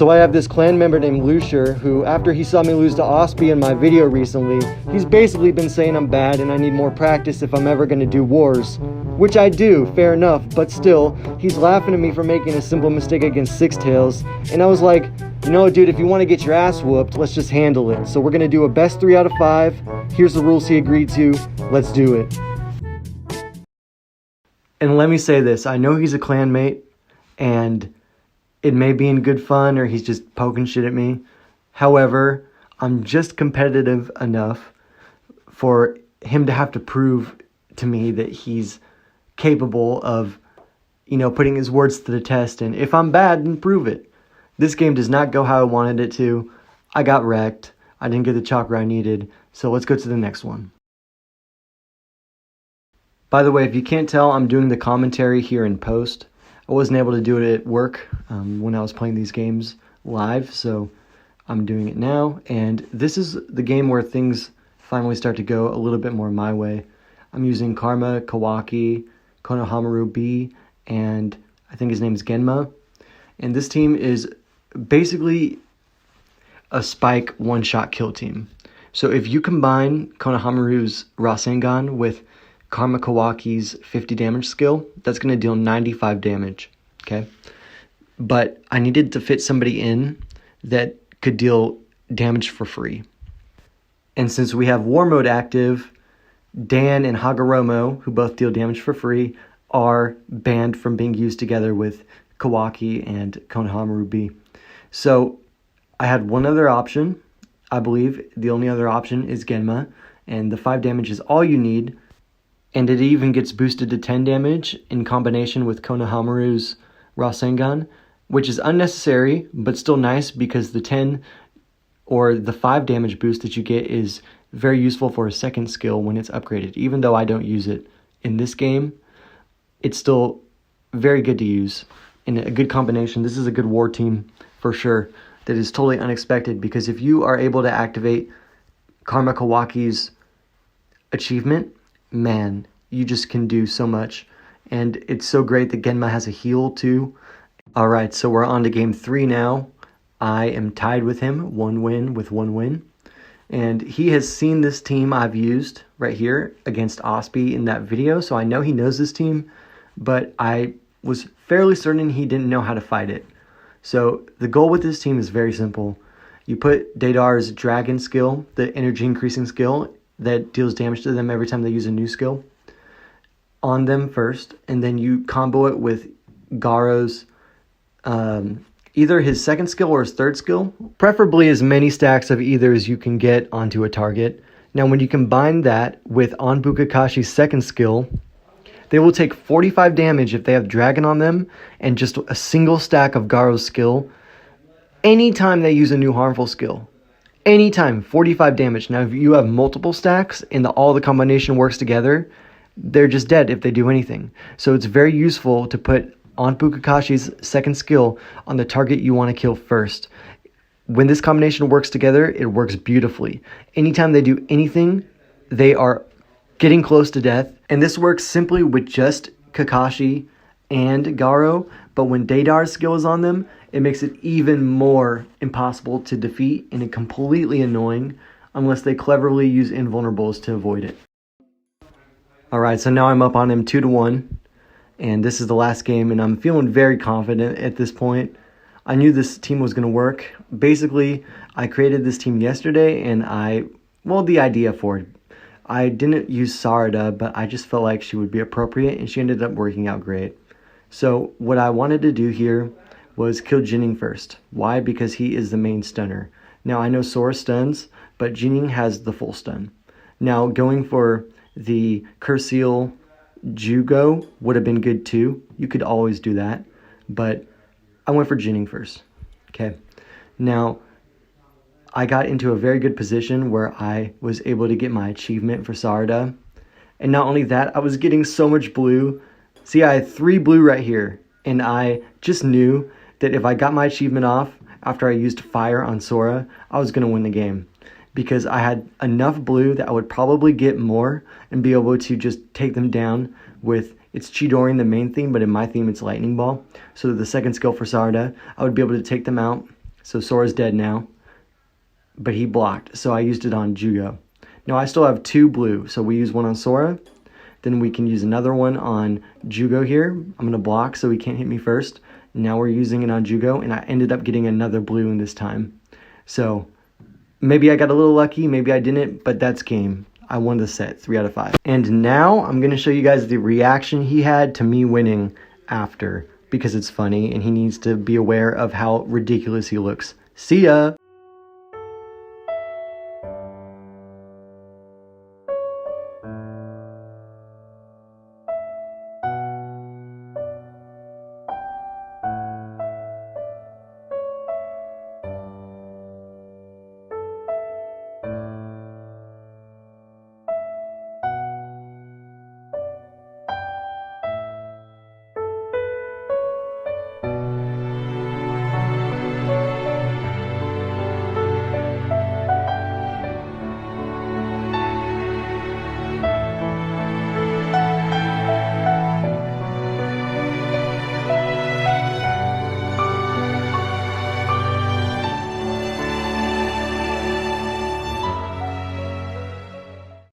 So I have this clan member named Lucier who, after he saw me lose to Osby in my video recently, he's basically been saying I'm bad and I need more practice if I'm ever going to do wars. Which I do, fair enough, but still, he's laughing at me for making a simple mistake against Six Tails, and I was like, you know, dude, if you want to get your ass whooped, let's just handle it. So we're going to do a best 3 out of 5. Here's the rules he agreed to. Let's do it. And let me say this, I know he's a clanmate, and it may be in good fun or he's just poking shit at me. However, I'm just competitive enough for him to have to prove to me that he's capable of, you know, putting his words to the test. And if I'm bad, then prove it. This game does not go how I wanted it to. I got wrecked. I didn't get the chakra I needed. So let's go to the next one. By the way, if you can't tell, I'm doing the commentary here in post. I wasn't able to do it at work when I was playing these games live, so I'm doing it now. And this is the game where things finally start to go a little bit more my way. I'm using Karma, Kawaki, Konohamaru B, and I think his name is Genma. And this team is basically a spike one-shot kill team. So if you combine Konohamaru's Rasengan with Karma Kawaki's 50 damage skill, that's going to deal 95 damage, okay? But I needed to fit somebody in that could deal damage for free. And since we have War Mode active, Dan and Hagoromo, who both deal damage for free, are banned from being used together with Kawaki and Konohamaru B. So I had one other option. I believe the only other option is Genma, and the 5 damage is all you need. And it even gets boosted to 10 damage in combination with Konohamaru's Rasengan, which is unnecessary, but still nice because the 10 or the 5 damage boost that you get is very useful for a second skill when it's upgraded. Even though I don't use it in this game, it's still very good to use. In a good combination, this is a good war team for sure that is totally unexpected, because if you are able to activate Karma Kawaki's achievement, man, you just can do so much. And it's so great that Genma has a heal too. Alright, so we're on to game 3 now. I am tied with him, 1 win with 1 win. And he has seen this team I've used right here against Osby in that video, so I know he knows this team, but I was fairly certain he didn't know how to fight it. So the goal with this team is very simple. You put Daydar's Dragon skill, the energy increasing skill, that deals damage to them every time they use a new skill, on them first, and then you combo it with Garo's either his second skill or his third skill, preferably as many stacks of either as you can get onto a target. Now when you combine that with Anbu Kakashi's second skill, they will take 45 damage if they have Dragon on them, and just a single stack of Garo's skill anytime they use a new harmful skill. Anytime, 45 damage. Now, if you have multiple stacks and all the combination works together, they're just dead if they do anything. So it's very useful to put Anbu Kakashi's second skill on the target you want to kill first. When this combination works together, it works beautifully. Anytime they do anything, they are getting close to death. And this works simply with just Kakashi and Garo, but when Daydar's skill is on them, it makes it even more impossible to defeat and completely annoying unless they cleverly use invulnerables to avoid it. Alright, so now I'm up on him 2-1, and this is the last game, and I'm feeling very confident at this point. I knew this team was going to work. Basically, I created this team yesterday, and the idea for it. I didn't use Sarada, but I just felt like she would be appropriate, and she ended up working out great. So what I wanted to do here was kill Jinning first. Why? Because he is the main stunner. Now, I know Sora stuns, but Jinning has the full stun. Now, going for the Curseal Jugo would have been good too. You could always do that, but I went for Jinning first. Okay. Now, I got into a very good position where I was able to get my achievement for Sarada. And not only that, I was getting so much blue. See, I had 3 blue right here, and I just knew that if I got my achievement off after I used fire on Sora, I was going to win the game. Because I had enough blue that I would probably get more and be able to just take them down with, it's Chidori in the main theme, but in my theme it's Lightning Ball. So the second skill for Sarada, I would be able to take them out So Sora's dead now, but he blocked, so I used it on Jugo. Now I still have 2 blue, so we use one on Sora, then we can use another one on Jugo here. I'm going to block so he can't hit me first. Now we're using it on Jugo, and I ended up getting another blue in this time. So maybe I got a little lucky, maybe I didn't, but that's game. I won the set, 3 out of 5. And now I'm going to show you guys the reaction he had to me winning after, because it's funny, and he needs to be aware of how ridiculous he looks. See ya!